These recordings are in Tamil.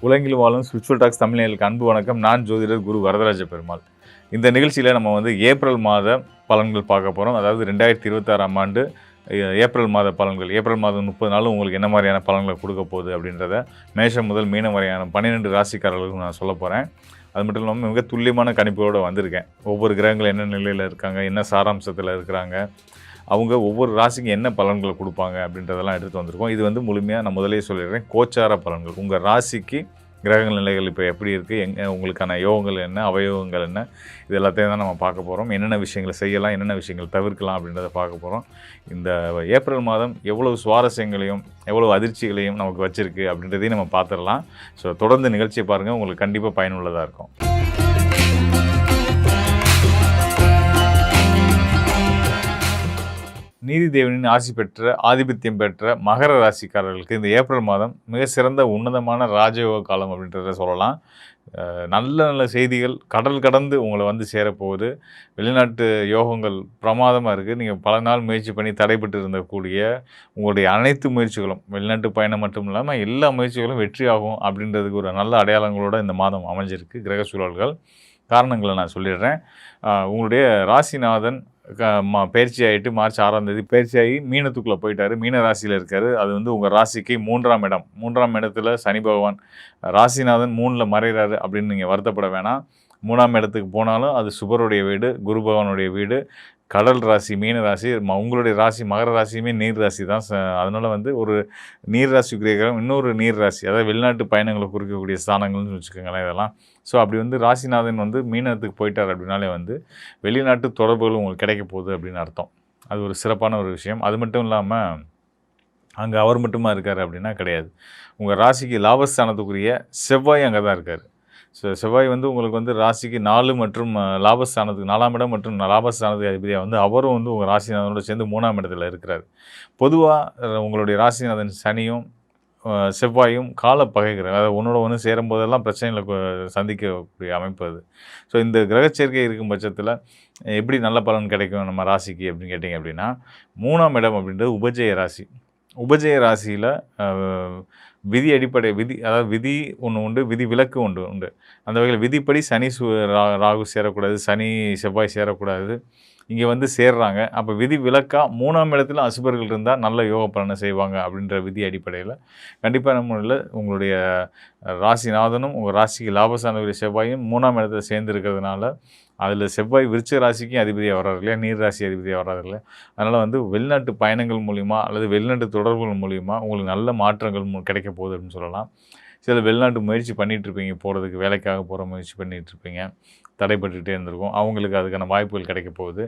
உலகில் வாழும் ஸ்பிரிச்சுவல் டாக்ஸ் தமிழர்களுக்கு அன்பு வணக்கம். நான் ஜோதிடர் குரு வரதராஜ பெருமாள். இந்த நிகழ்ச்சியில் நம்ம ஏப்ரல் மாத பலன்கள் பார்க்க போகிறோம். அதாவது 2026ஆம் ஆண்டு ஏப்ரல் மாத பலன்கள். ஏப்ரல் மாதம் 30 நாளும் உங்களுக்கு என்ன மாதிரியான பலன்களை கொடுக்க போகுது அப்படின்றத மேஷம் முதல் மீனம் வரையான 12 ராசிக்காரர்களுக்கும் நான் சொல்ல போகிறேன். அது மட்டும் இல்லாமல் மிக துல்லியமான கணிப்போடு வந்திருக்கேன். ஒவ்வொரு கிரகங்கள் என்ன நிலையில் இருக்காங்க, என்ன சாராம்சத்தில் இருக்கிறாங்க, அவங்க ஒவ்வொரு ராசிக்கு என்ன பலன்களை கொடுப்பாங்க அப்படின்றதெல்லாம் எடுத்து வந்திருக்கோம். இது முழுமையாக நான் முதலே சொல்லிடுறேன், கோச்சார பலன்கள். உங்கள் ராசிக்கு கிரகங்கள் நிலைகள் இப்போ எப்படி இருக்குது, உங்களுக்கான யோகங்கள் என்ன, அவயோகங்கள் என்ன, இது எல்லாத்தையும் தான் நம்ம பார்க்க போகிறோம். என்னென்ன விஷயங்களை செய்யலாம், என்னென்ன விஷயங்கள் தவிர்க்கலாம் அப்படின்றத பார்க்க போகிறோம். இந்த ஏப்ரல் மாதம் எவ்வளவு சுவாரஸ்யங்களையும் எவ்வளவு அதிர்ச்சிகளையும் நமக்கு வச்சுருக்கு அப்படின்றதையும் நம்ம பார்த்துடலாம். ஸோ தொடர்ந்து நிகழ்ச்சியை பாருங்கள், உங்களுக்கு கண்டிப்பாக பயனுள்ளதாக இருக்கும். நீதி தேவனின் ஆசி பெற்ற ஆதிபத்தியம் பெற்ற மகர ராசிக்காரர்களுக்கு இந்த ஏப்ரல் மாதம் மிக சிறந்த உன்னதமான ராஜயோக காலம் அப்படின்றத சொல்லலாம். நல்ல நல்ல செய்திகள் கடல் கடந்து உங்களை சேரப்போகுது. வெளிநாட்டு யோகங்கள் பிரமாதமாக இருக்குது. நீங்கள் பல நாள் முயற்சி பண்ணி தடைபட்டு இருந்தக்கூடிய உங்களுடைய அனைத்து முயற்சிகளும், வெளிநாட்டு பயணம் மட்டும் இல்லாமல் எல்லா முயற்சிகளும் வெற்றியாகும் அப்படின்றதுக்கு ஒரு நல்ல அடையாளங்களோடு இந்த மாதம் அமைஞ்சிருக்கு. கிரக சூழல்கள் காரணங்களை நான் சொல்லிடுறேன். உங்களுடைய ராசிநாதன் பயிற்சி ஆகிட்டு மார்ச் 6ஆம் தேதி பயிற்சியாகி மீனத்துக்குள்ளே போயிட்டார். மீன ராசியில் இருக்கார். அது உங்கள் ராசிக்கு 3ஆம் இடம். 3ஆம் இடத்துல சனி பகவான், ராசிநாதன் 3ல் மறைகிறாரு அப்படின்னு நீங்கள் வருத்தப்பட வேணாம். 3ஆம் இடத்துக்கு போனாலும் அது சுபருடைய வீடு, குரு பகவானுடைய வீடு. கடல் ராசி மீன ராசி, உங்களுடைய ராசி மகர ராசியுமே நீர் ராசி தான். அதனால் ஒரு நீர் ராசிக்குரிய கிரகம் இன்னொரு நீர் ராசி, அதாவது வெளிநாட்டு பயணங்களை குறிக்கக்கூடிய ஸ்தானங்கள்னு வச்சுக்கோங்களேன் இதெல்லாம். ஸோ அப்படி ராசிநாதன் மீனத்துக்கு போயிட்டார் அப்படின்னாலே வெளிநாட்டு தொடர்புகள் உங்களுக்கு கிடைக்க போகுது அப்படின்னு அர்த்தம். அது ஒரு சிறப்பான ஒரு விஷயம். அது மட்டும் இல்லாமல் அங்கே அவர் மட்டுமா இருக்கார் அப்படின்னா கிடையாது. உங்கள் ராசிக்கு லாபஸ்தானத்துக்குரிய செவ்வாய் அங்கே தான் இருக்கார். ஸோ செவ்வாய் உங்களுக்கு ராசிக்கு 4 மற்றும் லாபஸ்தானத்துக்கு 4ஆம் இடம் மற்றும் லாபஸ்தானத்துக்கு அதிபதியாக அவரும் உங்கள் ராசிநாதனோட சேர்ந்து 3ஆம் இடத்துல இருக்கிறார். பொதுவாக உங்களுடைய ராசிநாதன் சனியும் செவ்வாயும் கால பகைக்கிறார். அதாவது ஒன்றோட ஒன்று சேரும்போதெல்லாம் பிரச்சனைகளை சந்திக்கக்கூடிய அமைப்பு அது. ஸோ இந்த கிரகச்சேர்க்கை இருக்கும் பட்சத்தில் எப்படி நல்ல பலன் கிடைக்கும் நம்ம ராசிக்கு அப்படின்னு கேட்டிங்க அப்படின்னா, 3ஆம் இடம் அப்படின்றது உபஜய ராசி. உபஜய ராசியில் விதி அடிப்படை அதாவது விதி ஒன்று உண்டு, விதி விலக்கு ஒன்று உண்டு. அந்த வகையில் விதிப்படி சனி ராகு சேரக்கூடாது, சனி செவ்வாய் சேரக்கூடாது. இங்கே சேர்றாங்க. அப்போ விதி விலக்கா 3ஆம் இடத்துல அசுபர்கள் இருந்தால் நல்ல யோக பலனை செய்வாங்க அப்படின்ற விதி அடிப்படையில் கண்டிப்பாக நம்ம உங்களுடைய ராசிநாதனும் உங்கள் ராசிக்கு லாபஸ்தானத்துக்குரிய செவ்வாயும் 3ஆம் இடத்துல சேர்ந்து இருக்கிறதுனால அதில் செவ்வாய் விருச்சிக ராசிக்கும் அதிபதியாக வர்றாரு இல்லையா, நீர் ராசி அதிபதியாக வர்றாரு இல்லையா. அதனால் வெளிநாட்டு பயணங்கள் மூலிமா அல்லது வெளிநாட்டு தொடர்புகள் மூலிமா உங்களுக்கு நல்ல மாற்றங்கள் கிடைக்க போகுது அப்படின்னு சொல்லலாம். சில வெளிநாட்டு முயற்சி பண்ணிகிட்ருப்பீங்க, போகிறதுக்கு வேலைக்காக போகிற முயற்சி பண்ணிகிட்ருப்பீங்க, தடைப்பட்டுகிட்டே இருந்திருக்கும். அவங்களுக்கு அதுக்கான வாய்ப்புகள் கிடைக்க போகுது.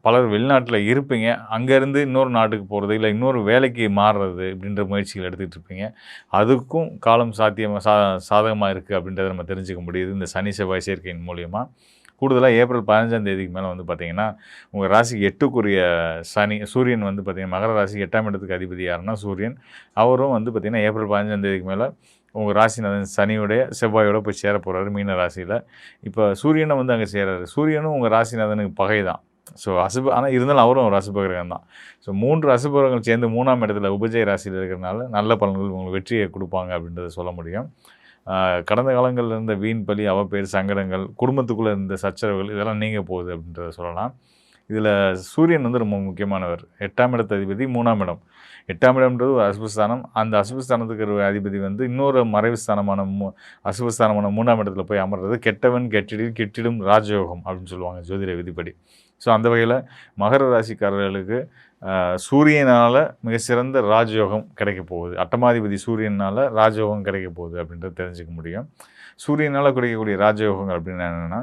பலர் வெளிநாட்டில் இருப்பீங்க, அங்கேருந்து இன்னொரு நாட்டுக்கு போகிறது இல்லை இன்னொரு வேலைக்கு மாறுறது இப்படின்ற முயற்சிகள் எடுத்துகிட்டு இருப்பீங்க. அதுக்கும் காலம் சாதகமாக இருக்குது அப்படின்றத நம்ம தெரிஞ்சுக்க முடியுது இந்த சனி செவ்வாய் சேர்க்கையின் மூலிமா. கூடுதலாக ஏப்ரல் 15ஆம் தேதிக்கு மேலே பார்த்திங்கன்னா உங்கள் ராசிக்கு 8க்குரிய சூரியன் பார்த்திங்கன்னா மகர ராசிக்கு 8ஆம் இடத்துக்கு அதிபதி யாருன்னா சூரியன். அவரும் பார்த்திங்கன்னா ஏப்ரல் 15ஆம் தேதிக்கு மேலே உங்கள் ராசிநாதன் சனியோடைய செவ்வாயோட போய் சேர போகிறாரு மீன ராசியில். இப்போ சூரியனை அங்கே சேராரு. சூரியனும் உங்கள் ராசிநாதனுக்கு பகை தான். ஸோ ஆனால் இருந்தாலும் அவரும் ஒரு அசுபகிரகம் தான். ஸோ 3 அசுபகிரகங்கள் சேர்ந்து 3ஆம் இடத்துல உபஜய ராசியில் இருக்கிறனால நல்ல பலன்கள் உங்களுக்கு வெற்றியை கொடுப்பாங்க அப்படின்றத சொல்ல முடியும். கடந்த காலங்களில் இருந்த வீண் பலி, அவப்பேர், சங்கடங்கள், குடும்பத்துக்குள்ளே இருந்த சச்சரவுகள் இதெல்லாம் நீங்க போகுது அப்படின்றத சொல்லலாம். இதில் சூரியன் ரொம்ப முக்கியமானவர். 8ஆம் இடத்து அதிபதி 3ஆம் இடம். 8ஆம் இடம்ன்றது ஒரு அசுபஸ்தானம். அந்த அசுபஸ்தானத்துக்கு ஒரு அதிபதி இன்னொரு மறைவு ஸ்தானமான அசுபஸ்தானமான 3ஆம் இடத்துல போய் அமர்றது கெட்டவன் கெட்டிடும் ராஜயோகம் அப்படின்னு சொல்லுவாங்க ஜோதிட விதிப்படி. ஸோ அந்த வகையில் மகர ராசிக்காரர்களுக்கு சூரியனால் மிக சிறந்த ராஜயோகம் கிடைக்க போகுது. அட்டமாதிபதி சூரியனால் ராஜயோகம் கிடைக்க போகுது அப்படின்றத தெரிஞ்சுக்க முடியும். சூரியனால் கிடைக்கக்கூடிய ராஜயோகங்கள் அப்படின்னு என்னென்னா,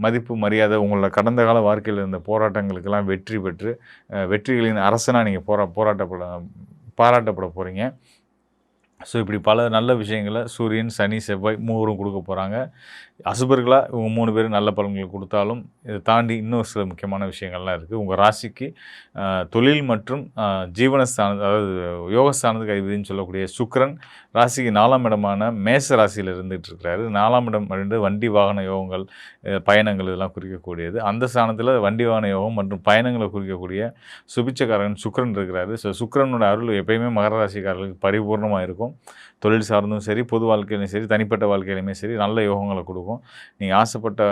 மதிப்பு மரியாதை, உங்களோட கடந்த கால வாழ்க்கையில் இருந்த போராட்டங்களுக்கெல்லாம் வெற்றி பெற்று வெற்றிகளின் அரசனாக நீங்கள் பாராட்டப்பட போகிறீங்க. ஸோ இப்படி பல நல்ல விஷயங்களை சூரியன் சனி செவ்வாய் 3ம் கொடுக்க போகிறாங்க. அசுபர்களாக இவங்க 3 பேரும் நல்ல பலன்கள் கொடுத்தாலும் இதை தாண்டி இன்னும் சில முக்கியமான விஷயங்கள்லாம் இருக்குது. உங்கள் ராசிக்கு தொழில் மற்றும் ஜீவனஸ்தானம், அதாவது யோகஸ்தானத்துக்கு அதிபதினு சொல்லக்கூடிய சுக்கிரன் ராசிக்கு 4ஆம் இடமான மேச ராசியில் இருந்துகிட்டு இருக்கிறாரு. 4ஆம் இடம் அப்படின்றது வண்டி வாகன யோகங்கள், பயணங்கள் இதெல்லாம் குறிக்கக்கூடியது. அந்த ஸ்தானத்தில் வண்டி வாகன யோகம் மற்றும் பயணங்களை குறிக்கக்கூடிய சுபிச்சக்காரன் சுக்கிரன் இருக்கிறாரு. ஸோ சுக்கிரனோட அருள் எப்பயுமே மகர ராசிக்காரர்களுக்கு பரிபூர்ணமாக இருக்கும். தொழில் சார்ந்தும் சரி, பொது வாழ்க்கையிலும் சரி, தனிப்பட்ட வாழ்க்கையிலுமே சரி நல்ல யோகங்கள குடுக்கும். நீங்க ஆசைப்பட்ட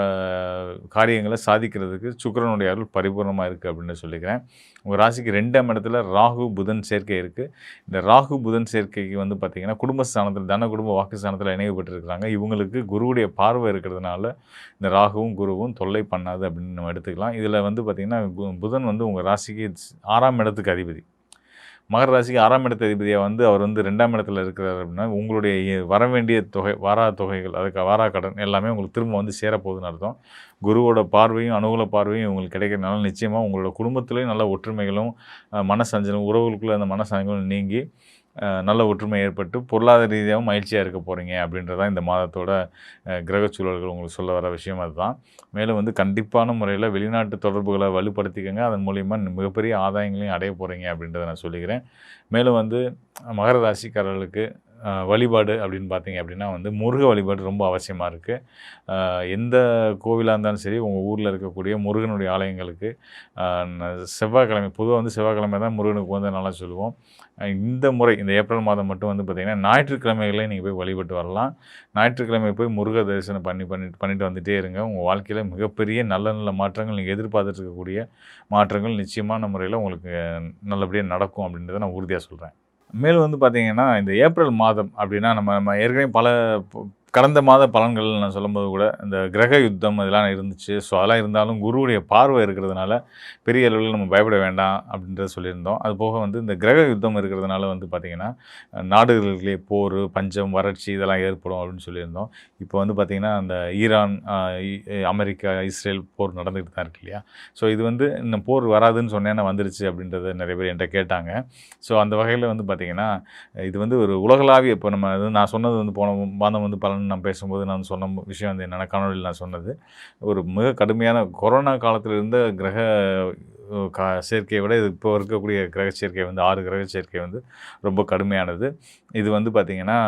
காரியங்கள சாதிக்கிறதுக்கு சுக்கிரனுடைய அருள் பரிபூரணமா இருக்கு அப்படின்னு சொல்லிக்கிறேன். உங்க ராசிக்கு 2ஆம் இடத்துல ராகு, புதன் சேர்க்கை இருக்கு. இந்த ராகு, புதன் சேர்க்கைக்கு வந்து பார்த்தீங்கன்னா, குடும்பஸ்தானத்தில தன, குடும்ப, வாக்குஸ்தானத்தில இணைவு பெற்றிருக்கிறாங்க. இவங்களுக்கு குருவுடைய பார்வை இருக்கிறதுனால, இந்த ராகுவும், குருவும் தொல்லை பண்ணாது அப்படின்னு நம்ம எடுத்துக்கலாம். இதில வந்து பார்த்தீங்கன்னா, புதன் வந்து உங்க ராசிக்கு 6ஆம் இடத்துக்கு அதிபதி. மகர ராசிக்கு 6ஆம் இடத்து அதிபதியா வந்து அவர் வந்து 2ஆம் இடத்துல இருக்கிறார் அப்படின்னா, உங்களுடைய வரவேண்டிய தொகை, வாராத தொகைகள், அதுக்கு வாரா கடன் எல்லாமே உங்களுக்கு திரும்ப வந்து சேரப்போகுதுன்னு அர்த்தம். குருவோட பார்வையும், அனுகூல பார்வையும் உங்களுக்கு கிடைக்கிறனால நிச்சயமா உங்களோட குடும்பத்திலேயும் நல்ல ஒற்றுமைகளும், மனசஞ்சலம், உறவுகளுக்குள்ள அந்த மனசஞ்சலம் நீங்கி, நல்ல ஒற்றுமை ஏற்பட்டு, பொருளாதார ரீதியாவும் மகிழ்ச்சியா இருக்க போறீங்க அப்படின்றது தான் இந்த மாதத்தோட கிரகச் சூழல்கள் உங்களுக்கு சொல்ல வர விஷயம் அதுதான். மேலும் வந்து கண்டிப்பான முறையில வெளிநாட்டு தொடர்புகள வலுப்படுத்திக்கங்க. அதன் மூலியமா மிகப்பெரிய ஆதாயங்களையும் அடைய போறீங்க அப்படின்றத நான் சொல்லிக்கிறேன். மேலும் வந்து மகர ராசிக்காரர்களுக்கு வழிபாடு அப்படின்னு பார்த்தீங்க அப்படின்னா வந்து முருக வழிபாடு ரொம்ப அவசியமா இருக்கு. எந்த கோவிலா இருந்தாலும் சரி, உங்க ஊர்ல இருக்கக்கூடிய முருகனுடைய ஆலயங்களுக்கு அ ந செவ்வாய்க்கிழமை பொதுவா வந்து செவ்வாய்க்கிழமை தான் முருகனுக்கு உகந்த நாளா சொல்லுவோம். இந்த முறை இந்த ஏப்ரல் மாதம் மட்டும் வந்து பார்த்தீங்கன்னா, ஞாயிற்றுக்கிழமைகள்லயும் நீங்க போய் வழிபட்டு வரலாம். ஞாயிற்றுக்கிழமை போய் முருக தரிசனம் பண்ணிட்டு வந்துட்டே இருங்க. உங்க வாழ்க்கையில மிகப்பெரிய நல்ல நல்ல மாற்றங்கள், நீங்க எதிர்பார்த்துட்டு இருக்கக்கூடிய மாற்றங்கள் நிச்சயமான முறையில உங்களுக்கு நல்லபடியா நடக்கும் அப்படின்றத நான் உறுதியா சொல்றேன். மேலும் வந்து பார்த்தீங்கன்னா, இந்த ஏப்ரல் மாதம் அப்படின்னா, நம்ம நம்ம ஏற்கனவே பல கடந்த மாத பலன்கள் நான் சொல்லும்போது கூட, இந்த கிரக யுத்தம் இதெல்லாம் இருந்துச்சு. ஸோ, அதெல்லாம் இருந்தாலும் குருவுடைய பார்வை இருக்கிறதுனால, பெரிய அளவில நம்ம பயப்பட வேண்டாம் அப்படின்றத சொல்லியிருந்தோம். அதுபோக வந்து இந்த கிரக யுத்தம் இருக்கிறதுனால வந்து பார்த்தீங்கன்னா, நாடுகளுக்கிடையே போர், பஞ்சம், வறட்சி இதெல்லாம் ஏற்படும் அப்படின்னு சொல்லியிருந்தோம். இப்போ வந்து பார்த்தீங்கன்னா, அந்த ஈரான், அமெரிக்கா, இஸ்ரேல் போர் நடந்துகிட்டு தான் இருக்கு இல்லையா? ஸோ, இது வந்து இன்னும் போர் வராதுன்னு சொன்னேன்னா வந்துருச்சு அப்படின்றத நிறைய பேர் என்ட்ட கேட்டாங்க. ஸோ, அந்த வகையில வந்து பார்த்தீங்கன்னா, இது வந்து ஒரு உலகளாவிய இப்போ நம்ம நான் சொன்னது வந்து போன மாதம் வந்து பலன் நான் பேசும்போது நான் சொன்ன விஷயம் வந்து என்னென்னா, காணொளியில நான் சொன்னது, ஒரு மிக கடுமையான கொரோனா காலத்தில இருந்த கிரக சேர்க்கையை விட இது இப்போ இருக்கக்கூடிய கிரக சேர்க்கை வந்து 6 கிரக சேர்க்கை வந்து ரொம்ப கடுமையானது. இது வந்து பார்த்தீங்கன்னா,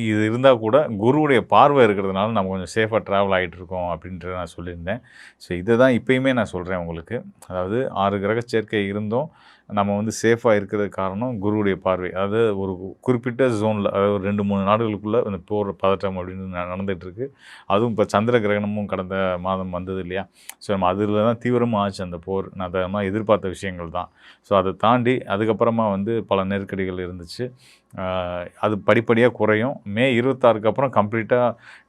இது இருந்தா கூட குருவுடைய பார்வை இருக்கிறதுனால நம்ம கொஞ்சம் சேஃபா ட்ராவல் ஆகிட்டுருக்கோம் அப்படின்றத நான் சொல்லியிருந்தேன். ஸோ, இத தான் இப்பயுமே நான் சொல்றேன் உங்களுக்கு. அதாவது 6 கிரக சேர்க்கை இருந்தும் நம்ம வந்து சேஃபா இருக்கிறதுக்கு காரணம் குருவுடைய பார்வை. அதாவது ஒரு குறிப்பிட்ட ஜோன்ல, அதாவது ஒரு 2, 3 நாடுகளுக்குள்ள இந்த போர் பதட்டம் அப்படின்னு நடந்துட்டு இருக்கு. அதுவும் இப்போ சந்திர கிரகணமும் கடந்த மாதம் வந்தது இல்லையா? ஸோ, நம்ம அதில தான் தீவிரமா ஆச்சு அந்த போர். நம்ம எதிர்பார்த்த விஷயங்கள் தான். ஸோ, அதை தாண்டி அதுக்கப்புறமா வந்து பல நெருக்கடிகள் இருந்துச்சு. அது படிப்படியா குறையும். மே 26க்கு அப்புறம் கம்ப்ளீட்டா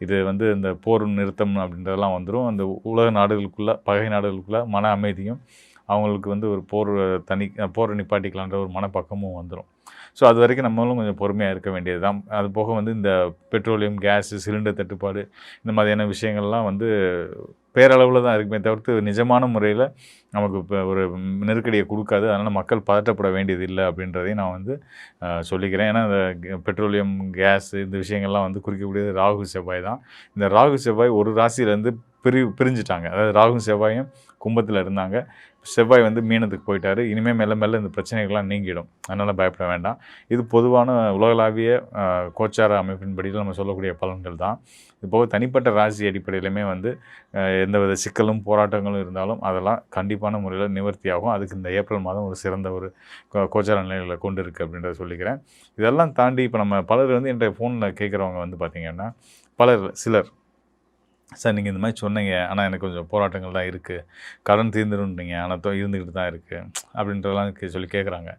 இது வந்து இந்த போர் நிறுத்தம் அப்படின்றதெல்லாம் வந்துரும். அந்த உலக நாடுகளுக்குள்ள, பகை நாடுகளுக்குள்ள மன அமைதியும், அவங்களுக்கு வந்து ஒரு போரை நிப்பாட்டிக்கலான்ற ஒரு மனப்பக்குவமும் வந்துரும். ஸோ, அதுவரைக்கும் நம்மளும் கொஞ்சம் பொறுமையா இருக்க வேண்டியது தான். அது போக வந்து இந்த பெட்ரோலியம், கேஸு, சிலிண்டர் தட்டுப்பாடு இந்த மாதிரியான விஷயங்கள்லாம் வந்து பேரளவுல தான் இருக்குமே தவிர்த்து நிஜமான முறையில நமக்கு இப்போ ஒரு நெருக்கடியை குடுக்காது. அதனால மக்கள் பதட்டப்பட வேண்டியது இல்ல அப்படின்றதையும் நான் வந்து சொல்லிக்கிறேன். ஏன்னா, இந்த பெட்ரோலியம், கேஸ் இந்த விஷயங்கள்லாம் வந்து குறிக்கக்கூடியது ராகு, செவ்வாய் தான். இந்த ராகு, செவ்வாய் ஒரு ராசியிலேருந்து பிரிஞ்சுட்டாங்க. அதாவது ராகும், செவ்வாயும் கும்பத்தில இருந்தாங்க. செவ்வாய் வந்து மீனத்துக்கு போயிட்டாரு. இனிமே மெல்ல மெல்ல இந்த பிரச்சனைகள்லாம் நீங்கிடும். அதனால பயப்பட வேண்டாம். இது பொதுவான உலகளாவிய கோச்சார அமைப்பின்படி நம்ம சொல்லக்கூடிய பலன்கள் தான். இதுபோக தனிப்பட்ட ராசி அடிப்படையிலுமே வந்து எந்தவித சிக்கலும், போராட்டங்களும் இருந்தாலும் அதெல்லாம் கண்டிப்பான முறையில நிவர்த்தியாகும். அதுக்கு இந்த ஏப்ரல் மாதம் ஒரு சிறந்த ஒரு கோச்சார நிலைகளை கொண்டு இருக்கு அப்படின்றத சொல்லிக்கிறேன். இதெல்லாம் தாண்டி இப்போ நம்ம பலர் வந்து என்ட்ட ஃபோன்ல கேட்குறவங்க வந்து பார்த்தீங்கன்னா, சிலர் சார் நீங்க இந்த மாரி சொன்னீங்க. ஆனா எனக்கு கொஞ்சம் போராட்டங்கள் தான் இருக்கு. கடன் தீர்ந்துரும்னீங்க. ஆனா இருந்துகிட்டு தான் இருக்கு. அப்படின்றதெல்லாம் சொல்லி கேட்குறாங்க.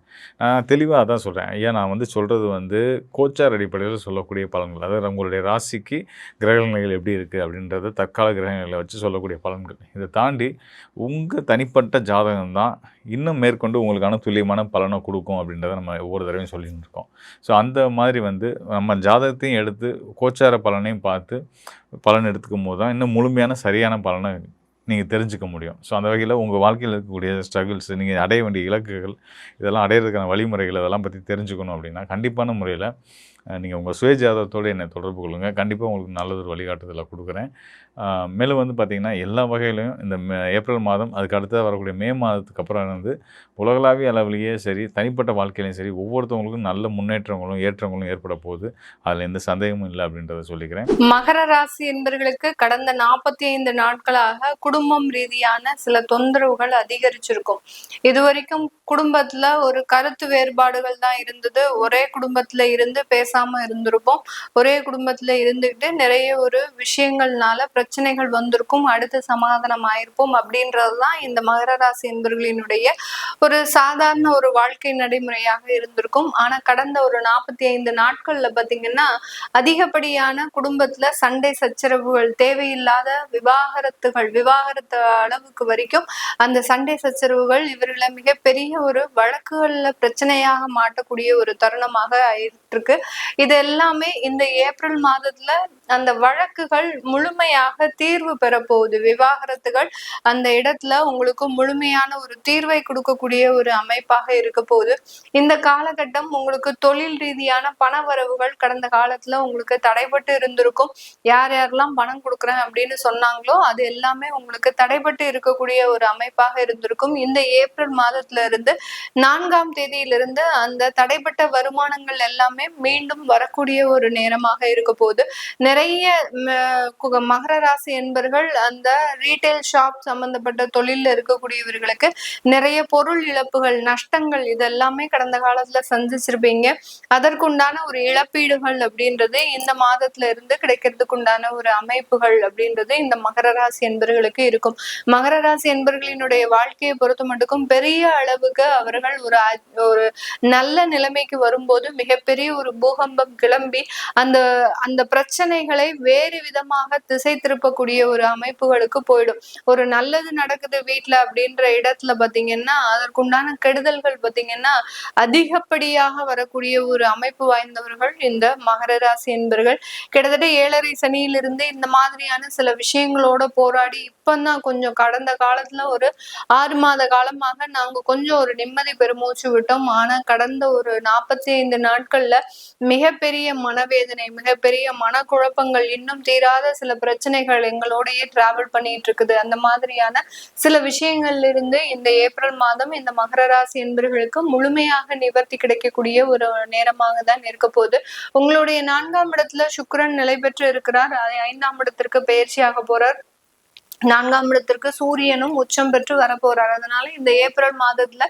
நான் தெளிவா அதான் சொல்றேன். ஐயா நான் வந்து சொல்றது வந்து கோச்சார் அடிப்படையில சொல்லக்கூடிய பலன்கள். அதாவது உங்களுடைய ராசிக்கு கிரக நிலைகள் எப்படி இருக்கு அப்படின்றத தற்கால கிரக நிலைகளை வச்சு சொல்லக்கூடிய பலன்கள். இத தாண்டி உங்க தனிப்பட்ட ஜாதகம் தான் இன்னும் மேற்கொண்டு உங்களுக்கான துல்லியமான பலனை குடுக்கும் அப்படின்றத நம்ம ஒவ்வொரு தடவையும் சொல்லின்னு இருக்கோம். ஸோ அந்த மாதிரி வந்து நம்ம ஜாதகத்தையும் எடுத்து கோச்சார பலனையும் பார்த்து பலன் எடுத்துக்கும்போது தான் இன்னும் முழுமையான சரியான பலனை நீங்க தெரிஞ்சுக்க முடியும். ஸோ அந்த வகையில உங்க வாழ்க்கையில இருக்கக்கூடிய ஸ்ட்ரகிள்ஸ், நீங்க அடைய வேண்டிய இலக்குகள், இதெல்லாம் அடையறதுக்கான வழிமுறைகள் இதெல்லாம் பத்தி தெரிஞ்சுக்கணும் அப்படின்னா, கண்டிப்பான முறையில நீங்கள் உங்கள் சுய ஜாதகத்தோடு என்னை தொடர்பு கொள்ளுங்கள். கண்டிப்பாக உங்களுக்கு நல்லதொரு வழிகாட்டுதலை கொடுக்குறேன். மேலும் வந்து பார்த்திங்கன்னா, எல்லா வகையிலையும் இந்த ஏப்ரல் மாதம், அதுக்கு அடுத்தது வரக்கூடிய மே மாதத்துக்கு அப்புறம் வந்து உலகளாவிய அளவிலேயே சரி, தனிப்பட்ட வாழ்க்கையிலையும் சரி, ஒவ்வொருத்தவங்களுக்கும் நல்ல முன்னேற்றங்களும், ஏற்றங்களும் ஏற்பட போகுது. அதில் எந்த சந்தேகமும் இல்லை அப்படின்றத சொல்லிக்கிறேன். மகர ராசி என்பவர்களுக்கு கடந்த 45 நாட்களாக குடும்பம் ரீதியான சில தொந்தரவுகள் அதிகரிச்சிருக்கும். இதுவரைக்கும் குடும்பத்துல ஒரு கருத்து வேறுபாடுகள் தான் இருந்தது. ஒரே குடும்பத்துல இருந்து பேசாம இருந்திருப்போம். ஒரே குடும்பத்துல இருந்துகிட்டு நிறைய ஒரு விஷயங்கள்னால பிரச்சனைகள் வந்திருக்கும். அடுத்து சமாதானம் ஆயிருப்போம் அப்படின்றதுதான் இந்த மகர ராசி என்பவர்களினுடைய ஒரு சாதாரண ஒரு வாழ்க்கை நடைமுறையாக இருந்திருக்கும். ஆனா கடந்த ஒரு 45 நாட்கள்ல பாத்தீங்கன்னா அதிகப்படியான குடும்பத்துல சண்டை சச்சரவுகள், தேவையில்லாத விவாகரத்து அளவுக்கு வரைக்கும் அந்த சண்டை சச்சரவுகள் இவர்களை மிகப்பெரிய ஒரு வழக்குகள்ல பிரச்சனையாக மாட்டக்கூடிய ஒரு தருணமாக ஆயிட்டு. இது எல்லாமே இந்த ஏப்ரல் மாதத்துல அந்த வழக்குகள் முழுமையாக தீர்வு பெற போகுது. விவாகரத்துகள் அந்த இடத்துல உங்களுக்கு முழுமையான ஒரு தீர்வை கொடுக்கக்கூடிய ஒரு அமைப்பாக இருக்க போகுது. இந்த காலகட்டம் உங்களுக்கு தொழில் ரீதியான பண வரவுகள் கடந்த காலத்துல உங்களுக்கு தடைபட்டு இருந்திருக்கும். யார் யாரெல்லாம் பணம் கொடுக்குறேன் அப்படின்னு சொன்னாங்களோ அது எல்லாமே உங்களுக்கு தடைபட்டு இருக்கக்கூடிய ஒரு அமைப்பாக இருந்திருக்கும். இந்த ஏப்ரல் மாதத்துல இருந்து 4ஆம் தேதியிலிருந்து அந்த தடைப்பட்ட வருமானங்கள் எல்லாமே மீண்டும் வரக்கூடிய ஒரு நேரமாக இருக்க போகுது. நிறைய மகர ராசி என்பர்கள் அந்த ரீட்டைல் ஷாப் சம்பந்தப்பட்ட தொழில இருக்கக்கூடியவர்களுக்கு நிறைய பொருள் இழப்புகள், நஷ்டங்கள் இதெல்லாமே கடந்த காலத்துல சந்திச்சிருப்பீங்க. அதற்குண்டான ஒரு இழப்பீடுகள் அப்படின்றது இந்த மாதத்துல இருந்து கிடைக்கிறதுக்கு உண்டான ஒரு அமைப்புகள் அப்படின்றது இந்த மகர ராசி என்பர்களுக்கு இருக்கும். மகர ராசி என்பர்களினுடைய வாழ்க்கையை பொறுத்த மட்டுக்கும் பெரிய அளவுக்கு அவர்கள் ஒரு நல்ல நிலைமைக்கு வரும்போது மிகப்பெரிய ஒரு பூகம்பம் கிளம்பி அந்த அந்த பிரச்சனைகளை வேறு விதமாக திசை திருப்பக்கூடிய ஒரு அமைப்புகளுக்கு போயிடும். ஒரு நல்லது நடக்குது வீட்டுல அப்படின்ற இடத்துல பாத்தீங்கன்னா அதற்குண்டான கெடுதல்கள் பாத்தீங்கன்னா அதிகப்படியாக வரக்கூடிய ஒரு அமைப்பு வாய்ந்தவர்கள் இந்த மகர ராசி என்பர்கள். கிட்டத்தட்ட 7.5 சனியிலிருந்து இந்த மாதிரியான சில விஷயங்களோட போராடி இப்பதான் கொஞ்சம் கடந்த காலத்துல ஒரு 6 மாத காலமாக நாங்க கொஞ்சம் ஒரு நிம்மதி பெருமூச்சு விட்டோம். ஆனா கடந்த ஒரு 45 நாட்கள்ல மிகப்பெரிய மனவேதனை, மிகப்பெரிய மனக்குழப்பங்கள், இன்னும் தீராத சில பிரச்சனைகள் எங்களோடயே டிராவல் பண்ணிட்டு இருக்குது. அந்த மாதிரியான சில விஷயங்கள்ல இருந்து இந்த ஏப்ரல் மாதம் இந்த மகர ராசி என்பவர்களுக்கு முழுமையாக நிவர்த்தி கிடைக்கக்கூடிய ஒரு நேரமாக தான் இருக்க போகுது. உங்களுடைய 4ஆம் இடத்துல சுக்கிரன் நிலை பெற்று இருக்கிறார். 5ஆம் இடத்திற்கு பயிற்சியாக போறார். 4ஆம் இடத்திற்கு சூரியனும் உச்சம் பெற்று வரப்போறார். அதனால இந்த ஏப்ரல் மாதத்துல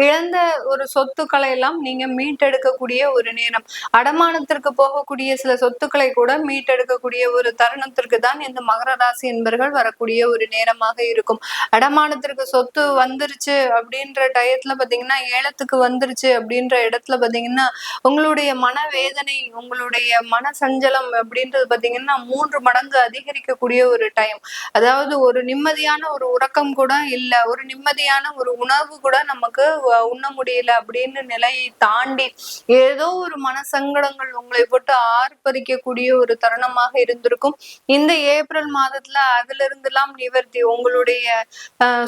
இழந்த ஒரு சொத்துக்களை எல்லாம் நீங்க மீட்டெடுக்கக்கூடிய ஒரு நேரம். அடமானத்திற்கு போகக்கூடிய சில சொத்துக்களை கூட மீட்டெடுக்கக்கூடிய ஒரு தருணத்திற்கு தான் இந்த மகர ராசி என்பர்கள் வரக்கூடிய ஒரு நேரமாக இருக்கும். அடமானத்திற்கு சொத்து வந்துருச்சு அப்படின்ற டயத்துல பாத்தீங்கன்னா, ஏலத்துக்கு வந்துருச்சு அப்படின்ற இடத்துல பாத்தீங்கன்னா உங்களுடைய மனவேதனை, உங்களுடைய மன சஞ்சலம் அப்படின்றது பாத்தீங்கன்னா 3 மடங்கு அதிகரிக்கக்கூடிய ஒரு டைம். அதாவது ஒரு நிம்மதியான ஒரு உறக்கம் கூட இல்ல, ஒரு நிம்மதியான ஒரு உணவு கூட நமக்கு உண்ண முடியல அப்படின்னு நிலையை தாண்டி ஏதோ ஒரு மனசங்கடங்கள் உங்களை போட்டு ஆர்ப்பரிக்கக்கூடிய ஒரு தருணமாக இருந்திருக்கும். இந்த ஏப்ரல் மாதத்துல அதுல இருந்தெல்லாம் நிவர்த்தி, உங்களுடைய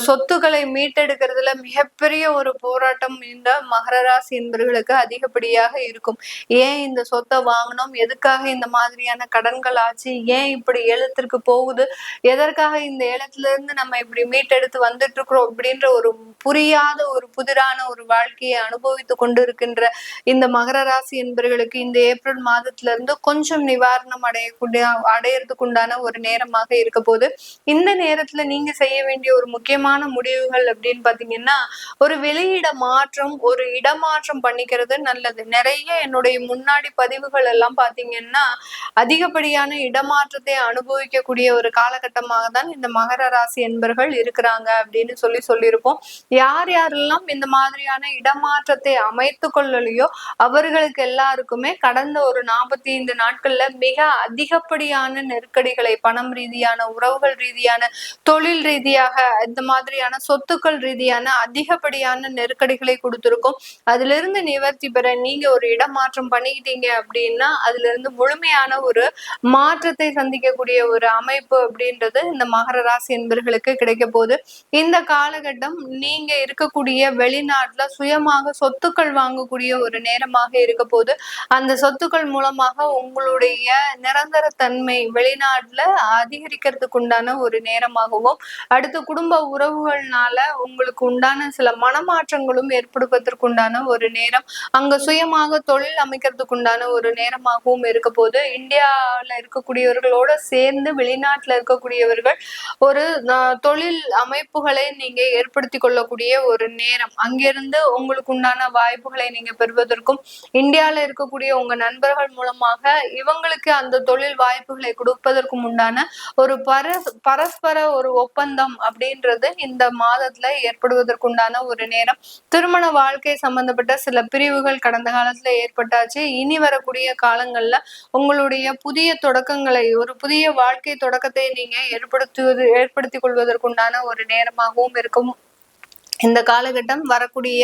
சொத்துக்களை மீட்டெடுக்கிறதுல மிகப்பெரிய ஒரு போராட்டம் இந்த மகர ராசி என்பவர்களுக்கு அதிகப்படியாக இருக்கும். ஏன் இந்த சொத்தை வாங்கணும், எதுக்காக இந்த மாதிரியான கடன்கள் ஆச்சு, ஏன் இப்படி ஏலத்திற்கு போகுது, எதற்காக இந்த ஏலத்துல இருந்து நம்ம இப்படி மீட்டெடுத்து வந்துட்டு இருக்கிறோம் அப்படின்ற ஒரு புரியாத ஒரு புதிரான ஒரு வாழ்க்கையை அனுபவித்து கொண்டு இருக்கின்ற இந்த மகர ராசி என்பவர்களுக்கு இந்த ஏப்ரல் மாதத்துல இருந்து கொஞ்சம் நிவாரணம் அடையறதுக்கு உண்டான ஒரு நேரமாக இருக்க போது. இந்த நேரத்துல நீங்க செய்ய வேண்டிய ஒரு முக்கியமான முடிவுகள் அப்படின்னு பாத்தீங்கன்னா, ஒரு வெளியிட மாற்றம், ஒரு இடமாற்றம் பண்ணிக்கிறது நல்லது. நிறைய என்னுடைய முன்னாடி பதிவுகள் எல்லாம் பாத்தீங்கன்னா அதிகப்படியான இடமாற்றத்தை அனுபவிக்கக்கூடிய ஒரு காலகட்டமாக தான் இந்த மகர ராசி என்பர்கள் இருக்கிறாங்க அப்படின்னு சொல்லியிருப்போம். யார் யாரெல்லாம் இந்த மாதிரியான இடமாற்றத்தை அமைத்து கொள்ளலையோ அவர்களுக்கு எல்லாருக்குமே கடந்த ஒரு 45 நாட்கள்ல மிக அதிகப்படியான நெருக்கடிகளை, பணம் ரீதியான, உறவுகள் ரீதியான, தொழில் ரீதியாக, இந்த மாதிரியான சொத்துக்கள் ரீதியான அதிகப்படியான நெருக்கடிகளை கொடுத்திருக்கும். அதுல இருந்து நிவர்த்தி பெற நீங்க ஒரு இடமாற்றம் பண்ணிக்கிட்டீங்க அப்படின்னா அதுல இருந்து முழுமையான ஒரு மாற்றத்தை சந்திக்கக்கூடிய ஒரு அமைப்பு அப்படின்றது இந்த மகர மகர ராசி என்பர்களுக்கு கிடைக்க போகுது. இந்த காலகட்டம் நீங்க இருக்கக்கூடிய வெளிநாட்டுல சுயமாக சொத்துக்கள் வாங்கக்கூடிய ஒரு நேரமாக இருக்க போது. அந்த சொத்துக்கள் மூலமாக உங்களுடைய நிரந்தர தன்மை வெளிநாட்டுல அதிகரிக்கிறதுக்கு உண்டான ஒரு நேரமாகவும், அடுத்து குடும்ப உறவுகள்னால உங்களுக்கு உண்டான சில மனமாற்றங்களும் ஏற்படுவதற்கு உண்டான ஒரு நேரம், அங்க சுயமாக தொழில் அமைக்கிறதுக்கு உண்டான ஒரு நேரமாகவும் இருக்க போது. இந்தியால இருக்கக்கூடியவர்களோட சேர்ந்து வெளிநாட்டுல இருக்கக்கூடியவர்கள் ஒரு தொழில் அமைப்புகளை நீங்க ஏற்படுத்தி கொள்ளக்கூடிய ஒரு நேரம். அங்கிருந்து உங்களுக்கு உண்டான வாய்ப்புகளை நீங்க பெறுவதற்கும், இந்தியால இருக்கக்கூடிய உங்க நண்பர்கள் மூலமாக இவங்களுக்கு அந்த தொழில் வாய்ப்புகளை கொடுப்பதற்கும் உண்டான ஒரு பரஸ்பர ஒரு ஒப்பந்தம் அப்படின்றது இந்த மாதத்துல ஏற்படுவதற்குண்டான ஒரு நேரம். திருமண வாழ்க்கை சம்பந்தப்பட்ட சில பிரிவுகள் கடந்த காலத்துல ஏற்பட்டாச்சு. இனி வரக்கூடிய காலங்கள்ல உங்களுடைய புதிய தொடக்கங்களை, ஒரு புதிய வாழ்க்கை தொடக்கத்தை நீங்க ஏற்படுத்திக் கொள்வதற்குண்டான ஒரு நேரமாகவும் இருக்கும். இந்த காலகட்டம் வரக்கூடிய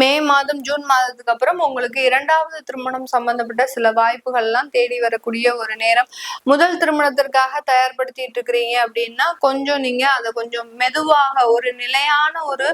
மே மாதம், ஜூன் மாதத்துக்கு அப்புறம் உங்களுக்கு 2வது திருமணம் சம்பந்தப்பட்ட சில வாய்ப்புகள் எல்லாம் தேடி வரக்கூடிய ஒரு நேரம். முதல் திருமணத்திற்காக தயார்படுத்திட்டு இருக்கிறீங்க அப்படின்னா கொஞ்சம் நீங்க அதை கொஞ்சம் மெதுவாக ஒரு நிலையான ஒரு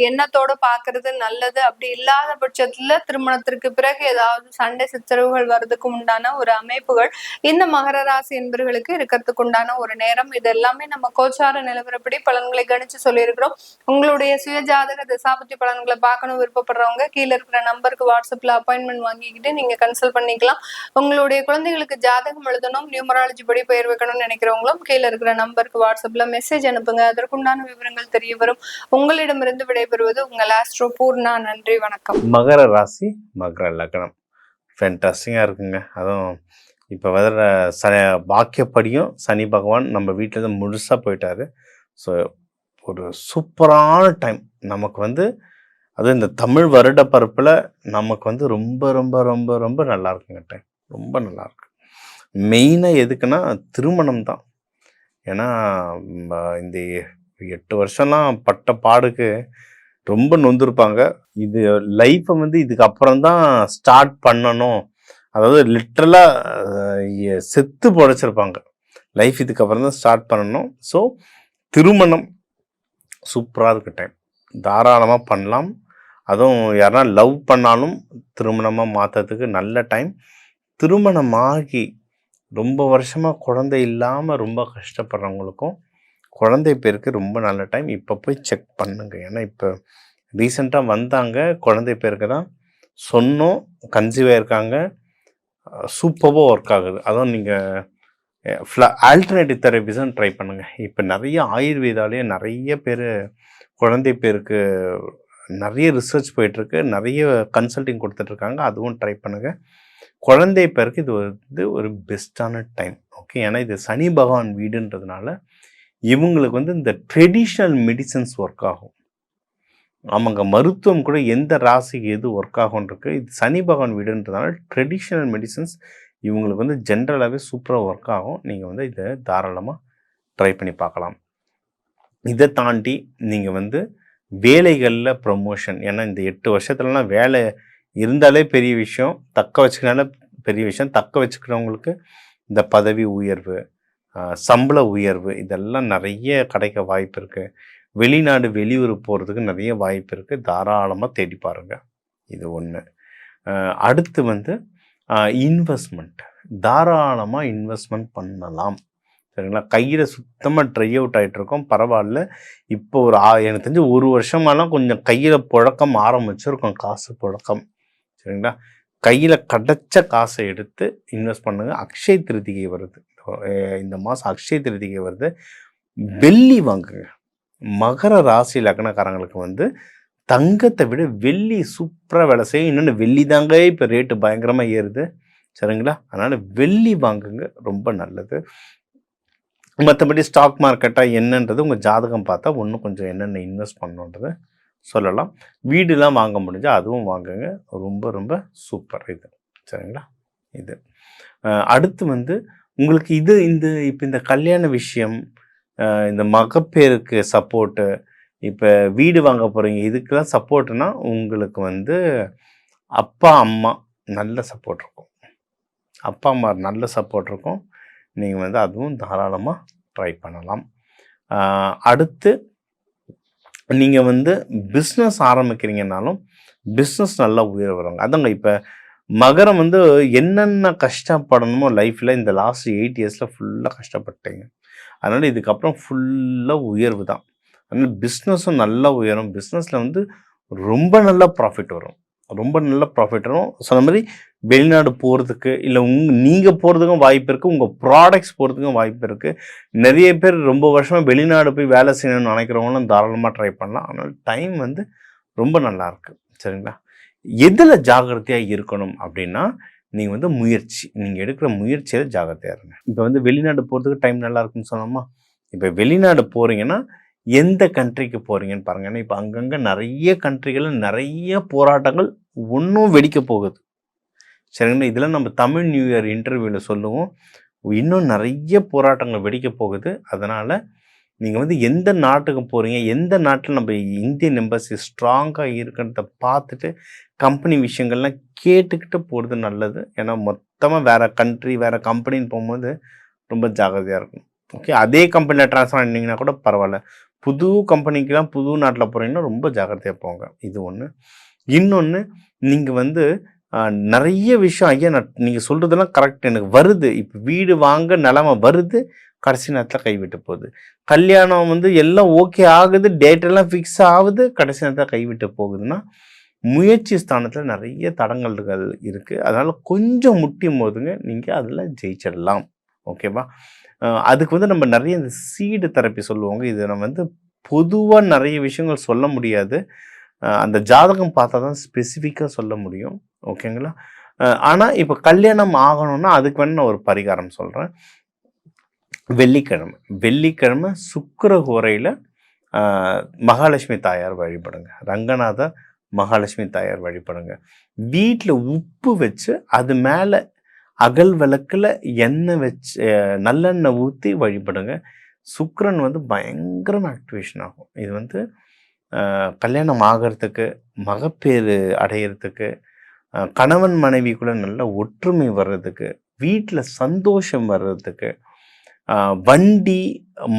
எண்ணத்தோட பாக்குறது நல்லது. அப்படி இல்லாத பட்சத்துல திருமணத்திற்கு பிறகு ஏதாவது சண்டை சச்சரவுகள் வர்றதுக்கு உண்டான ஒரு அமைப்புகள் இந்த மகர ராசி என்பவர்களுக்கு இருக்கிறதுக்கு உண்டான ஒரு நேரம். இது எல்லாமே நம்ம கோச்சார நிலவரப்படி பலன்களை கணிச்சு சொல்லியிருக்கிறோம். உங்களுடைய சுய ஜாதக தசாபுத்தி பலன்களை பார்க்கணும் விருப்பப்படுறவங்க கீழே இருக்கிற நம்பருக்கு வாட்ஸ்அப்ல அப்பாயின்மெண்ட் வாங்கிக்கிட்டு நீங்க கன்சல்ட் பண்ணிக்கலாம். உங்களுடைய குழந்தைகளுக்கு ஜாதகம் எழுதணும், நியூமராலஜி படி பெயர் வைக்கணும்னு நினைக்கிறவங்களும் கீழே இருக்கிற நம்பருக்கு வாட்ஸ்அப்ல மெசேஜ் அனுப்புங்க. அதற்குண்டான விவரங்கள் தெரிய வரும். உங்களிடமிருந்து விடைபெறுவது உங்கள் ஆஸ்ட்ரோ பூர்ணா. நன்றி, வணக்கம். மகர ராசி மகர லக்னம் ஃபேண்டாஸ்டிங்காக இருக்குங்க. அதுவும் இப்போ வர பாக்கியப்படியும் சனி பகவான் நம்ம வீட்டில் தான் முழுசாக போயிட்டாரு. ஸோ ஒரு சூப்பரான டைம் நமக்கு அதுவும் இந்த தமிழ் வருட பரப்பில் நமக்கு ரொம்ப ரொம்ப ரொம்ப ரொம்ப நல்லா இருக்குங்க. டைம் ரொம்ப நல்லாயிருக்கு. மெயினாக எதுக்குன்னா திருமணம் தான். ஏன்னா இந்த 8 வருஷம்லாம் பட்ட பாடுக்கு ரொம்ப நொந்திருப்பாங்க. இது லைஃப்பை இதுக்கு அப்புறம் தான் ஸ்டார்ட் பண்ணணும். அதாவது லிட்ரலாக செத்து பொழைச்சிருப்பாங்க. லைஃப் இதுக்கப்புறம் தான் ஸ்டார்ட் பண்ணணும். ஸோ திருமணம் சூப்பராக இருக்க டைம், தாராளமாக பண்ணலாம். அதுவும் யாருன்னா லவ் பண்ணாலும் திருமணமாக மாற்றுறதுக்கு நல்ல டைம். திருமணமாகி ரொம்ப வருஷமாக குழந்தை இல்லாமல் ரொம்ப கஷ்டப்படுறவங்களுக்கும் குழந்தை பேருக்கு ரொம்ப நல்ல டைம். இப்போ போய் செக் பண்ணுங்க. ஏன்னா இப்போ ரீசெண்டாக வந்தாங்க, குழந்தை பேருக்கு தான் சொன்னோம், கன்சீவ் ஆகிருக்காங்க, சூப்பராக ஒர்க் ஆகுது. அதுவும் நீங்கள் ஆல்டர்னேட்டிவ் தெரபிஸும் ட்ரை பண்ணுங்கள். இப்போ நிறைய ஆயுர்வேதாலேயே நிறைய பேர் குழந்தை பேருக்கு நிறைய ரிசர்ச் போயிட்டுருக்கு, நிறைய கன்சல்டிங் கொடுத்துட்ருக்காங்க. அதுவும் ட்ரை பண்ணுங்கள். குழந்தை பேருக்கு இது ஒரு பெஸ்ட்டான டைம். ஓகே, ஏன்னா இது சனி பகவான் வீடுன்றதுனால இவங்களுக்கு இந்த ட்ரெடிஷ்னல் மெடிசன்ஸ் ஒர்க் ஆகும். ஆமாங்க, மருத்துவம் கூட எந்த ராசிக்கு எது ஒர்க் ஆகும்ன்றிருக்கு. இது சனி பகவான் வீடுன்றதுனால ட்ரெடிஷ்னல் மெடிசன்ஸ் இவங்களுக்கு ஜென்ரலாகவே சூப்பராக ஒர்க் ஆகும். நீங்கள் இதை தாராளமாக ட்ரை பண்ணி பார்க்கலாம். இதை தாண்டி நீங்கள் வேலைகளில் ப்ரமோஷன், ஏன்னா இந்த 8 வருஷத்துலலாம் வேலை இருந்தாலே பெரிய விஷயம், தக்க வச்சுக்கிறனால பெரிய விஷயம். தக்க வச்சுக்கிறவங்களுக்கு இந்த பதவி உயர்வு, சம்பள உயர்வு இதெல்லாம் நிறைய கிடைக்க வாய்ப்பு இருக்குது. வெளிநாடு வெளியூர் போகிறதுக்கு நிறைய வாய்ப்பு இருக்குது. தாராளமாக தேடி பாருங்கள். இது ஒன்று. அடுத்து இன்வெஸ்ட்மெண்ட், தாராளமாக இன்வெஸ்ட்மெண்ட் பண்ணலாம். சரிங்களா? கையில் சுத்தமாக ட்ரை அவுட் ஆகிட்ருக்கோம், பரவாயில்ல. இப்போ எனக்கு தெரிஞ்சு 1 வருஷமாலாம் கொஞ்சம் கையில் புழக்கம் ஆரம்பிச்சிருக்கோம், காசு புழக்கம். சரிங்களா? கையில் கிடைச்ச காசை எடுத்து இன்வெஸ்ட் பண்ணுங்கள். அக்ஷய திருதிகை வருது, இந்த மாதம் அக்ஷய திருதிகை வருது. வெள்ளி வாங்குங்க. மகர ராசி லக்னக்காரங்களுக்கு தங்கத்தை விட வெள்ளி சூப்பராக வேலை செய்யும். இன்னொன்று வெள்ளி தாங்க இப்போ ரேட்டு பயங்கரமாக ஏறுது. சரிங்களா? அதனால் வெள்ளி வாங்குங்க, ரொம்ப நல்லது. மற்றபடி ஸ்டாக் மார்க்கெட்டாக என்னன்றது உங்கள் ஜாதகம் பார்த்தா இன்னும் கொஞ்சம் என்னென்ன இன்வெஸ்ட் பண்ணணுன்றது சொல்லலாம். வீடுலாம் வாங்க முடிஞ்சால் அதுவும் வாங்குங்க, ரொம்ப ரொம்ப சூப்பர் இது. சரிங்களா? இது அடுத்து உங்களுக்கு இப்போ இந்த கல்யாண விஷயம், இந்த மகப்பேருக்கு சப்போர்ட்டு, இப்போ வீடு வாங்க போகிறீங்க, இதுக்கெல்லாம் சப்போர்ட்டுனா உங்களுக்கு அப்பா அம்மா நல்ல சப்போர்ட் இருக்கும். அப்பா அம்மா நல்ல சப்போர்ட் இருக்கும். நீங்கள் அதுவும் தாராளமாக ட்ரை பண்ணலாம். அடுத்து நீங்கள் வந்து பிஸ்னஸ் ஆரம்பிக்கிறீங்கனாலும் பிஸ்னஸ் நல்லா உயர வருவாங்க. அதாங்க இப்போ மகரம் வந்து என்னென்ன கஷ்டப்படணுமோ லைஃப்பில் இந்த லாஸ்ட் 8 இயர்ஸில் ஃபுல்லாக கஷ்டப்பட்டீங்க. அதனால் இதுக்கப்புறம் ஃபுல்லாக உயர்வு தான். அதனால் பிஸ்னஸும் நல்லா உயரும். பிஸ்னஸில் வந்து ரொம்ப நல்ல ப்ராஃபிட் வரும். ரொம்ப நல்ல ப்ராஃபிட் வரும். சொன்ன மாதிரி வெளிநாடு போகிறதுக்கு இல்லை நீங்கள் போகிறதுக்கும் வாய்ப்பு இருக்குது. உங்கள் ப்ராடக்ட்ஸ் போகிறதுக்கும் வாய்ப்பு இருக்குது. நிறைய பேர் ரொம்ப வருஷமாக வெளிநாடு போய் வேலை செய்யணும்னு நினைக்கிறவங்களும் தாராளமாக ட்ரை பண்ணலாம். அதனால் டைம் வந்து ரொம்ப நல்லாயிருக்கு. சரிங்களா? எதில் ஜாகிரதையாக இருக்கணும் அப்படின்னா நீங்கள் வந்து முயற்சி, நீங்கள் எடுக்கிற முயற்சியில் ஜாகிரதையாக இருங்க. இப்போ வந்து வெளிநாடு போகிறதுக்கு டைம் நல்லா இருக்குன்னு சொன்னோமா? இப்போ வெளிநாடு போகிறீங்கன்னா எந்த கண்ட்ரிக்கு போகிறீங்கன்னு பாருங்கள். ஏன்னா இப்போ அங்கங்கே நிறைய கண்ட்ரிகளில் நிறைய போராட்டங்கள் ஒன்றும் வெடிக்க போகுது. சரிங்களா? இதெல்லாம் நம்ம தமிழ் நியூ இயர் இன்டர்வியூவில் சொல்லுவோம். இன்னும் நிறைய போராட்டங்கள் வெடிக்க போகுது. அதனால் நீங்கள் வந்து எந்த நாட்டுக்கு போகிறீங்க, எந்த நாட்டில் நம்ம இந்தியன் எம்பசி ஸ்ட்ராங்காக இருக்கிறத பார்த்துட்டு கம்பெனி விஷயங்கள்லாம் கேட்டுக்கிட்டு போகிறது நல்லது. ஏன்னா மொத்தமாக வேறு கண்ட்ரி வேறு கம்பெனின்னு போகும்போது ரொம்ப ஜாகிரதையாக இருக்கும். ஓகே, அதே கம்பெனியில் ட்ரான்ஸ்ஃபர் ஆகிட்டீங்கன்னா கூட பரவாயில்ல. புது கம்பெனிக்கெலாம் புது நாட்டில் போகிறீங்கன்னா ரொம்ப ஜாகிரதையாக போங்க. இது ஒன்று. இன்னொன்று, நீங்கள் வந்து நிறைய விஷயம் ஐயா நீங்கள் சொல்கிறதெல்லாம் கரெக்ட், எனக்கு வருது. இப்போ வீடு வாங்க நிலமை வருது, கடைசி நேரத்தில் கைவிட்டு போகுது. கல்யாணம் வந்து எல்லாம் ஓகே ஆகுது, டேட்டெல்லாம் ஃபிக்ஸ் ஆகுது, கடைசி நேரத்தில் கைவிட்டு போகுதுன்னா முயற்சி ஸ்தானத்தில் நிறைய தடங்கல்கள் இருக்குது. அதனால் கொஞ்சம் முட்டியும் போதுங்க நீங்கள் அதில் ஜெயிச்சிடலாம். ஓகேவா? அதுக்கு வந்து நம்ம நிறைய இந்த சீடு தெரப்பி சொல்லுவாங்க. இது நம்ம வந்து பொதுவாக நிறைய விஷயங்கள் சொல்ல முடியாது. அந்த ஜாதகம் பார்த்தா தான் ஸ்பெசிஃபிக்காக சொல்ல முடியும். ஓகேங்களா? ஆனால் இப்போ கல்யாணம் ஆகணும்னா அதுக்கு வேணும் நான் ஒரு பரிகாரம் சொல்கிறேன். வெள்ளிக்கிழமை சுக்கிர ஹோரையில் மகாலட்சுமி தாயார் வழிபடுங்க. ரங்கநாதர் மகாலட்சுமி தாயார் வழிபடுங்க. வீட்டில் உப்பு வச்சு அது மேலே அகல் விளக்கில் எண்ணெய் வச்சு நல்லெண்ணெய் ஊற்றி வழிபடுங்க. சுக்கிரன் வந்து பயங்கரம் ஆக்டிவேஷன் ஆகும். இது வந்து கல்யாணம் ஆகிறதுக்கு, மகப்பேறு அடையிறதுக்கு, கணவன் மனைவிக்குள்ளே நல்ல ஒற்றுமை வர்றதுக்கு, வீட்டில் சந்தோஷம் வர்றதுக்கு, வண்டி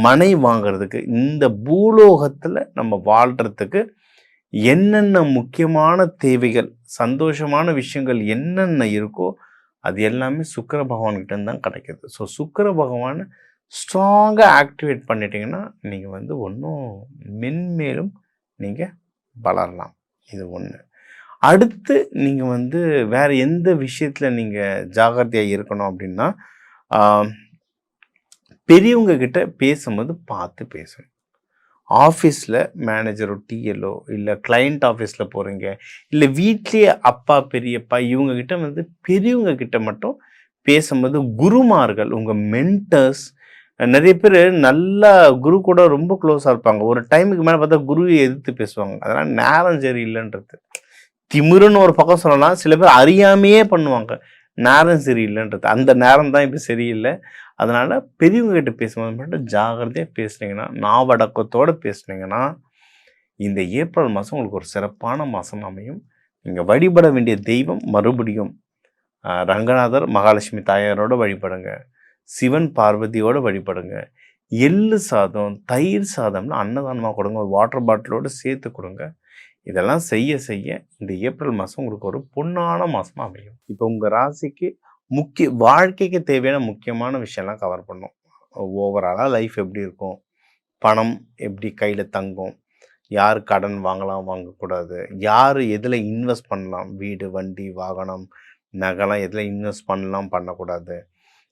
மனை வாங்கிறதுக்கு, இந்த பூலோகத்தில் நம்ம வாழ்கிறதுக்கு என்னென்ன முக்கியமான தேவைகள், சந்தோஷமான விஷயங்கள் என்னென்ன இருக்கோ அது எல்லாமே சுக்கிர பகவான்கிட்ட தான் கிடைக்கிது. ஸோ சுக்கிர பகவானை ஸ்ட்ராங்காக ஆக்டிவேட் பண்ணிட்டீங்கன்னா நீங்கள் வந்து ஒன்றும் மென்மேலும் நீங்கள் வளரலாம். இது ஒன்று. அடுத்து நீங்கள் வந்து வேறு எந்த விஷயத்தில் நீங்கள் ஜாகிரதையாக இருக்கணும் அப்படின்னா, பெரியவங்க கிட்ட பேசும்போது பார்த்து பேசணும். ஆஃபீஸில் மேனேஜரோ டிஎல்ஓ இல்லை கிளைண்ட் ஆஃபீஸில் போகிறீங்க, இல்லை வீட்லேயே அப்பா பெரியப்பா இவங்கக்கிட்ட வந்து பெரியவங்க கிட்ட மட்டும் பேசும்போது, குருமார்கள் உங்கள் மென்டர்ஸ் நிறைய பேர் நல்லா குரு கூட ரொம்ப க்ளோஸாக இருப்பாங்க. ஒரு டைமுக்கு மேலே பார்த்தா குருவை எதிர்த்து பேசுவாங்க. அதனால் நேரம் சரியில்லைன்றது திமிருன்னு ஒரு பக்கம் சொல்லலாம். சில பேர் அறியாமையே பண்ணுவாங்க, நேரம் சரியில்லைன்றது. அந்த நேரம் தான் இப்போ சரியில்லை. அதனால் பெரியவங்க கிட்ட பேசும்போது மட்டும் ஜாகிரதையாக பேசுனீங்கன்னா, நாவடக்கத்தோடு பேசுனீங்கன்னா இந்த ஏப்ரல் மாதம் உங்களுக்கு ஒரு சிறப்பான மாதம் அமையும். நீங்கள் வழிபட வேண்டிய தெய்வம் மறுபடியும் ரங்கநாதர் மகாலட்சுமி தாயாரோட வழிபடுங்க. சிவன் பார்வதியோடு வழிபடுங்க. எள்ளு சாதம், தயிர் சாதம்னு அன்னதானமாக கொடுங்க. ஒரு வாட்டர் பாட்டிலோடு சேர்த்து கொடுங்க. இதெல்லாம் செய்ய செய்ய இந்த ஏப்ரல் மாதம் உங்களுக்கு ஒரு பொன்னான மாதமாக அமையும். இப்போ உங்கள் ராசிக்கு வாழ்க்கைக்கு தேவையான முக்கியமான விஷயம்லாம் கவர் பண்ணும். ஓவராலாக லைஃப் எப்படி இருக்கும், பணம் எப்படி கையில் தங்கும், யார் கடன் வாங்கலாம் வாங்கக்கூடாது, யார் எதில் இன்வெஸ்ட் பண்ணலாம், வீடு வண்டி வாகனம் நகைலாம் எதில் இன்வெஸ்ட் பண்ணலாம் பண்ணக்கூடாது,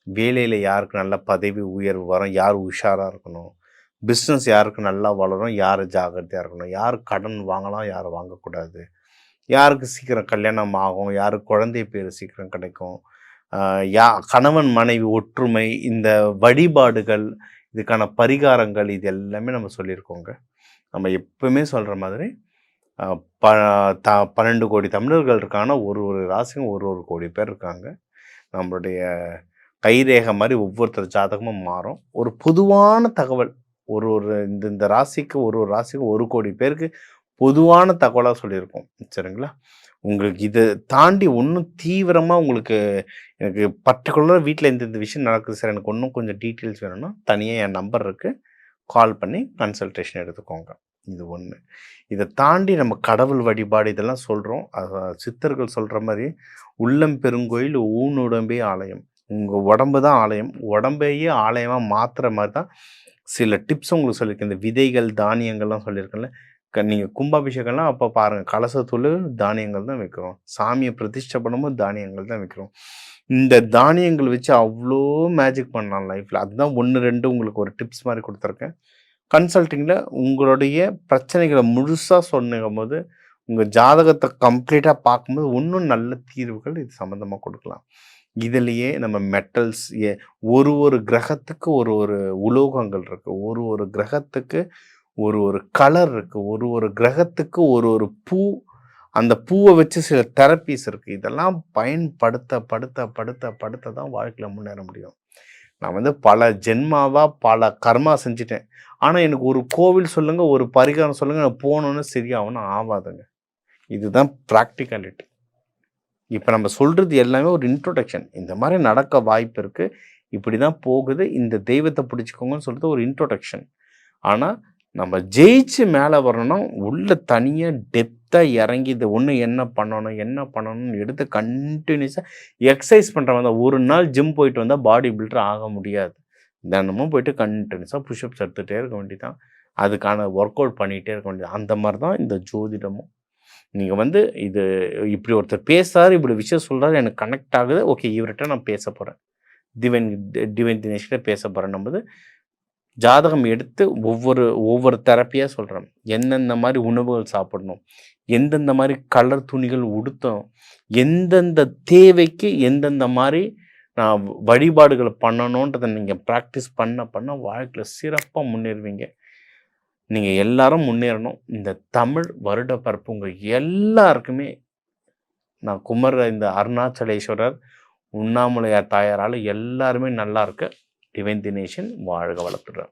வேலையில் யாருக்கு நல்ல பதவி உயர்வு வரும், யார் உஷாராக இருக்கணும், பிஸ்னஸ் யாருக்கு நல்லா வளரும், யார் ஜாகிரதையாக இருக்கணும், யார் கடன் வாங்கலாம் யார் வாங்கக்கூடாது, யாருக்கு சீக்கிரம் கல்யாணம் ஆகும், யாருக்கு குழந்தை பேர் சீக்கிரம் கிடைக்கும், கணவன் மனைவி ஒற்றுமை, இந்த வழிபாடுகள், இதுக்கான பரிகாரங்கள், இது எல்லாமே நம்ம சொல்லியிருக்கோங்க. நம்ம எப்பவுமே சொல்கிற மாதிரி 12 கோடி தமிழர்கள் இருக்காங்கன்னா ஒரு ராசிக்கும் ஒரு கோடி பேர் இருக்காங்க. நம்மளுடைய கைரேகை மாதிரி ஒவ்வொருத்தர் ஜாதகமும் மாறும். ஒரு பொதுவான தகவல் இந்த ராசிக்கு ராசிக்கு 1 கோடி பேருக்கு பொதுவான தகவலாக சொல்லியிருக்கோம். சரிங்களா? உங்களுக்கு இதை தாண்டி ஒன்றும் தீவிரமாக உங்களுக்கு எனக்கு பர்டிகுலராக வீட்டில் இந்த விஷயம் நடக்குது சார், எனக்கு இன்னும் கொஞ்சம் டீட்டெயில்ஸ் வேணும்னா தனியாக என் நம்பர் இருக்குது, கால் பண்ணி கன்சல்டேஷன் எடுத்துக்கோங்க. இது ஒன்று. இதை தாண்டி நம்ம கடவுள் வழிபாடு இதெல்லாம் சொல்கிறோம். சித்தர்கள் சொல்கிற மாதிரி உள்ளம் பெருங்கோயில் ஊனுடம்பே ஆலயம். உங்கள் உடம்பு தான் ஆலயம். உடம்பையே ஆலயமாக மாற்றுற மாதிரி தான் சில டிப்ஸ் உங்களுக்கு சொல்லியிருக்கேன். இந்த விதைகள் தானியங்கள்லாம் சொல்லியிருக்கேன்ல. நீங்கள் கும்பாபிஷேகம்லாம் அப்போ பாருங்கள், கலசத்தூள் தானியங்கள் தான் வைக்கிறோம். சாமியை பிரதிஷ்டை பண்ணும்போது தானியங்கள் தான் வைக்கிறோம். இந்த தானியங்கள் வச்சு அவ்வளோ மேஜிக் பண்ணலாம் லைஃப்பில். அதுதான் 1, 2 உங்களுக்கு ஒரு டிப்ஸ் மாதிரி கொடுத்துருக்கேன். கன்சல்ட்டிங்கில் உங்களுடைய பிரச்சனைகளை முழுசாக சொன்னும் போது உங்கள் ஜாதகத்தை கம்ப்ளீட்டாக பார்க்கும்போது இன்னும் நல்ல தீர்வுகள் இது சம்மந்தமாக கொடுக்கலாம். இதுலேயே நம்ம மெட்டல்ஸ் ஒரு கிரகத்துக்கு ஒரு உலோகங்கள் இருக்குது, ஒரு கிரகத்துக்கு ஒரு கலர் இருக்குது, ஒரு கிரகத்துக்கு ஒரு பூ, அந்த பூவை வச்சு சில தெரப்பீஸ் இருக்குது. இதெல்லாம் படுத்த தான் வாழ்க்கையில் முன்னேற முடியும். நான் பல ஜென்மாவாக பல கர்மா செஞ்சுட்டேன். ஆனால் எனக்கு ஒரு கோவில் சொல்லுங்கள், ஒரு பரிகாரம் சொல்லுங்கள், நான் போனோன்னு சரியாகணும் ஆகாதுங்க. இதுதான் ப்ராக்டிகாலிட்டி. இப்போ நம்ம சொல்கிறது எல்லாமே ஒரு இன்ட்ரோடக்ஷன். இந்த மாதிரி நடக்க வாய்ப்பு இருக்குது, இப்படி தான் போகுது, இந்த தெய்வத்தை பிடிச்சிக்கோங்கன்னு சொல்லிட்டு ஒரு இன்ட்ரோடக்ஷன். ஆனால் நம்ம ஜெயிச்சு மேலே வரணும்னா உள்ள தனியாக டெப்த்தாக இறங்கி இது ஒன்று என்ன பண்ணணும்னு எடுத்து கண்டினியூஸாக எக்ஸசைஸ் பண்ணுறவங்க தான். ஒரு நாள் ஜிம் போயிட்டு வந்தால் பாடி பில்டர் ஆக முடியாது. தினமும் போயிட்டு கண்டினியூஸாக புஷ்அப்ஸ் எடுத்துகிட்டே இருக்க வேண்டியதான். அதுக்கான ஒர்க் அவுட் பண்ணிகிட்டே இருக்க வேண்டியது. அந்த மாதிரி தான் இந்த ஜோதிடமும். நீங்கள் இது இப்படி ஒருத்தர் பேசுகிறாரு, இப்படி விஷயம் சொல்கிறாரு, எனக்கு கனெக்ட் ஆகுது, ஓகே இவர்கிட்ட நான் பேச போகிறேன், டிவைன் தினேஷ்கிட்ட பேச போகிறேன். நம்ம ஜாதகம் எடுத்து ஒவ்வொரு தெரப்பியாக சொல்கிறோம். எந்தெந்த மாதிரி உணவுகள் சாப்பிடணும், எந்தெந்த மாதிரி கலர் துணிகள் உடுத்தணும், எந்தெந்த தேவைக்கு எந்தெந்த மாதிரி நான் வழிபாடுகளை பண்ணணுன்றதை நீங்கள் ப்ராக்டிஸ் பண்ண வாழ்க்கையில் சிறப்பாக முன்னேறுவீங்க. நீங்கள் எல்லாரும் முன்னேறணும். இந்த தமிழ் வருட பரப்பு உங்கள் எல்லாருக்குமே நான் குமர இந்த அருணாச்சலேஸ்வரர் உண்ணாமுலையார் தாயாரால் எல்லாருமே நல்லா இருக்க டிவைன் தினேஷன் வாழ்க வளர்த்துறேன்.